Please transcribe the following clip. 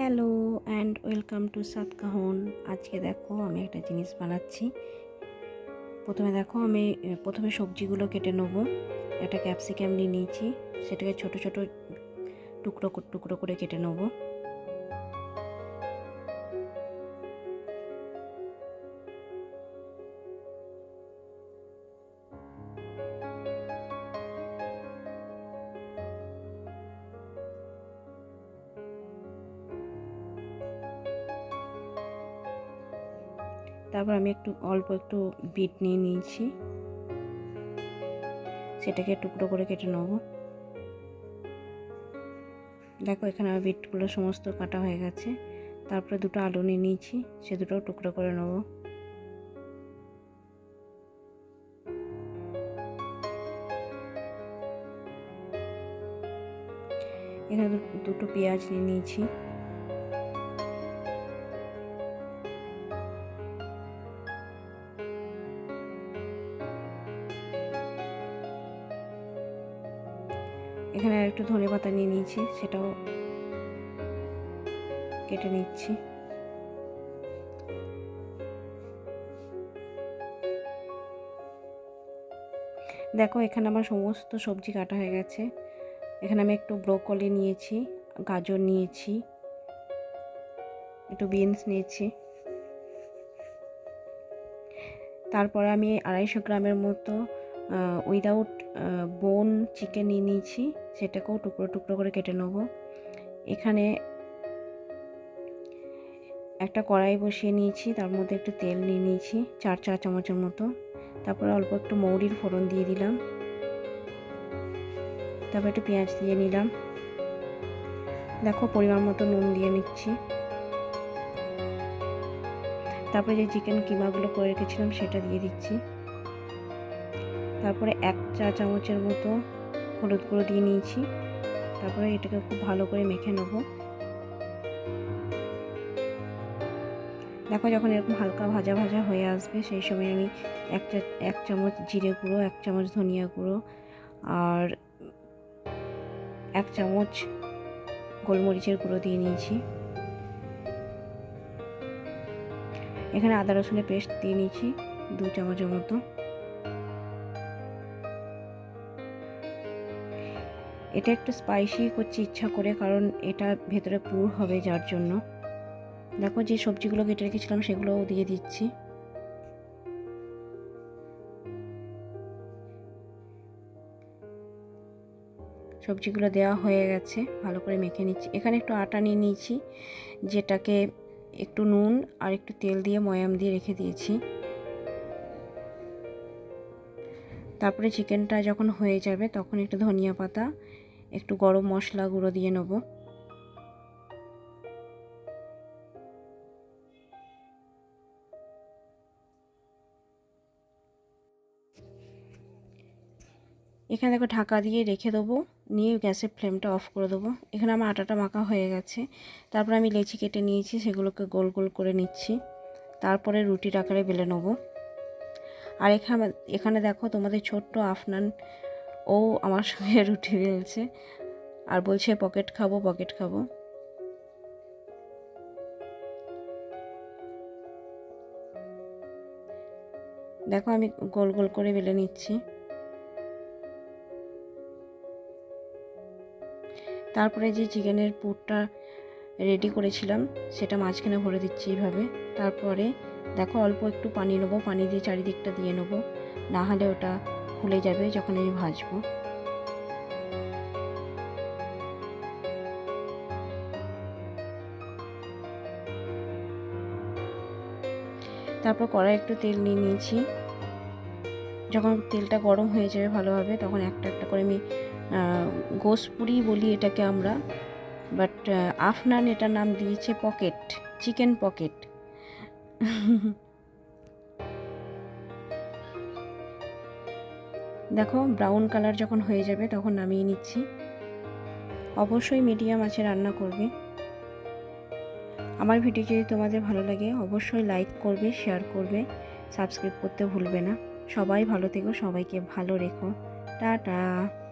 Hello and welcome to সাতকাহন। আজকে দেখো আমি একটা জিনিস বানাচ্ছি। প্রথমে সবজিগুলো কেটে নেব। একটা ক্যাপসিকাম নিয়ে নিয়েছি, সেটাকে ছোট ছোট টুকরো টুকরো করে কেটে নেব। তারপর আমি অল্প একটু বিট নিয়ে নিয়েছি, সেটাকে টুকরো করে কেটে নেব। দেখো এখানে আমার বিটগুলো সমস্ত কাটা হয়ে গেছে। তারপরে দুটো আলু নিয়ে নিয়েছি, সে দুটো টুকরো করে নেব। এখানে দুটো পেঁয়াজ নিয়ে নিয়েছি। এখানে আর একটু ধনেপাতা নিয়ে নিয়েছি, সেটাও কেটে নিচ্ছি। দেখো এখানে আমার সমস্ত সবজি কাটা হয়ে গেছে। এখানে আমি একটু ব্রোকলি নিয়েছি, গাজর নিয়েছি, একটু বিনস নিয়েছি। তারপরে আমি 250 গ্রামের মতো উইদাউট বোন চিকেন নিয়ে নিয়েছি, সেটাকেও টুকরো টুকরো করে কেটে নেব। এখানে একটা কড়াই বসিয়ে নিয়েছি, তার মধ্যে একটু তেল নিয়ে নিয়েছি 4 চা চামচের মতো। তারপরে অল্প একটু মৌরির ফোড়ন দিয়ে দিলাম। তারপর একটু পেঁয়াজ দিয়ে নিলাম। দেখো পরিমাণ মতো নুন দিয়ে নিচ্ছি। তারপরে যে চিকেন কিমাগুলো করে রেখেছিলাম সেটা দিয়ে দিচ্ছি। তারপরে 1 চা চামচের মতো হলুদ গুঁড়ো দিয়ে নিয়েছি। তারপরে এটাকে খুব ভালো করে মেখে নেব। দেখো যখন এরকম হালকা ভাজা ভাজা হয়ে আসবে, সেই সময় আমি 1 চামচ জিরে গুঁড়ো, 1 চামচ ধনিয়া গুঁড়ো আর 1 চামচ গোলমরিচের গুঁড়ো দিয়ে নিয়েছি। এখানে আদা রসুনের পেস্ট দিয়ে নিয়েছি 2 চামচের মতো। এটা একটু স্পাইসি করছি ইচ্ছা করে, কারণ এটা ভেতরে পুর হবে, যার জন্য। দেখো যে সবজিগুলো কেটে রেখেছিলাম সেগুলোও দিয়ে দিচ্ছি। সবজিগুলো দেওয়া হয়ে গেছে, ভালো করে মেখে নিচ্ছি। এখানে একটু আটা নিয়ে নিয়েছি, যেটাকে একটু নুন আর একটু তেল দিয়ে ময়াম দিয়ে রেখে দিয়েছি। তারপরে চিকেনটা যখন হয়ে যাবে তখন একটু ধনিয়া পাতা, একটু গরম মশলা গুঁড়ো দিয়ে নেব। এখানে দেখো ঢাকা দিয়ে রেখে দেবো, নিয়ে গ্যাসের ফ্লেমটা অফ করে দেবো। এখানে আমার আটাটা মাখা হয়ে গেছে। তারপরে আমি লেচি কেটে নিয়েছি, সেগুলোকে গোল গোল করে নিচ্ছি। তারপরে রুটির আকারে বেলে নেব। আর এখানে দেখো তোমাদের ছোট্ট আফনান, ও আমার সঙ্গে রুটি বেলছে আর বলছে পকেট খাবো পকেট খাবো। দেখো আমি গোল গোল করে বেলে নিচ্ছি। তারপরে যে চিকেনের পুরটা রেডি করেছিলাম সেটা মাঝখানে ভরে দিচ্ছি এইভাবে। তারপরে দেখো অল্প একটু পানি নেবো, পানি দিয়ে চারিদিকটা দিয়ে নেবো, না হলে ওটা খুলে যাবে যখন আমি ভাজবো। তারপর কড়াই একটু তেল নিয়ে নিয়েছি। যখন তেলটা গরম হয়ে যাবে ভালোভাবে, তখন একটা একটা করে আমি গোশপুরি বলি এটাকে আমরা, বাট আফনান এটার নাম দিয়েছে পকেট, চিকেন পকেট। দেখো ব্রাউন কালার যখন হয়ে যাবে তখন নামিয়ে নিচ্ছি। অবশ্যই মিডিয়াম আঁচে রান্না করবে। আমার ভিডিও যদি তোমাদের ভালো লাগে অবশ্যই লাইক করবে, শেয়ার করবে, সাবস্ক্রাইব করতে ভুলবে না। সবাই ভালো থেকো, সবাইকে ভালো রেখো। টাটা।